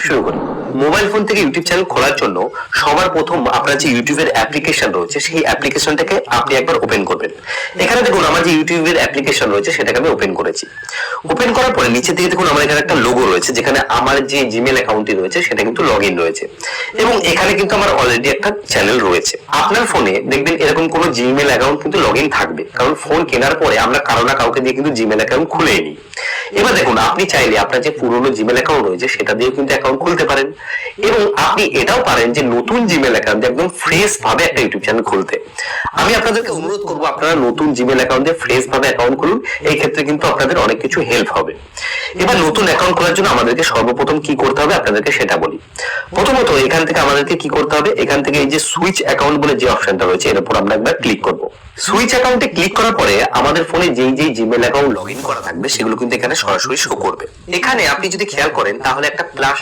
শুরু করি। Mobile phone থেকে ইউটিউব চ্যানেল খোলার জন্য সবার প্রথম আপনার যে ইউটিউবের অ্যাপ্লিকেশন রয়েছে সেই অ্যাপ্লিকেশনটাকে আপনি একবার ওপেন করবেন। এখানে দেখুন আমার যে ইউটিউবের অ্যাপ্লিকেশন রয়েছে সেটাকে আমি ওপেন করেছি। ওপেন করার পরে নিচে দিকে দেখুন আমার এখানে একটা লোগো রয়েছে, যেখানে আমার যে জিমেল অ্যাকাউন্টটি রয়েছে সেটা কিন্তু লগ ইন রয়েছে এবং এখানে কিন্তু আমার অলরেডি একটা চ্যানেল রয়েছে। আপনার ফোনে দেখবেন এরকম কোনো জিমেল অ্যাকাউন্ট কিন্তু লগ ইন থাকবে, কারণ ফোন কেনার পরে আমরা কারো না কাউকে দিয়ে কিন্তু জিমেল অ্যাকাউন্ট খুলে নিই। এবার দেখুন আপনি চাইলে আপনার যে পুরনো জিমেল অ্যাকাউন্ট রয়েছে সেটা দিয়ে কিন্তু অ্যাকাউন্ট খুলতে পারেন এবং আপনি এটাও পারেন যে নতুন জিমেল অ্যাকাউন্ট একদম ফ্রেশ ভাবে একটা ইউটিউব চ্যানেল খুলতে। আমি আপনাদেরকে অনুরোধ করবো আপনারা নতুন জিমেল অ্যাকাউন্ট দিয়ে ফ্রেশ ভাবে অ্যাকাউন্ট খুলুন, এই ক্ষেত্রে কিন্তু আপনাদের অনেক কিছু হেল্প হবে। এবার নতুন অ্যাকাউন্ট খোলার জন্য আমাদেরকে সর্বপ্রথম কি করতে হবে আপনাদেরকে সেটা বলি। প্রথমত এখান থেকে আমাদেরকে কি করতে হবে, এখান থেকে এই যে সুইচ অ্যাকাউন্ট বলে যে অপশনটা রয়েছে এর উপর আমরা একবার ক্লিক করব। সুইচ অ্যাকাউন্টে ক্লিক করার পরে আমাদের ফোনে যেই যেই জিমেল অ্যাকাউন্ট লগ ইন করা থাকবে সেগুলো কিন্তু এখানে সরাসরি শো করবে। এখানে আপনি যদি খেয়াল করেন তাহলে একটা প্লাস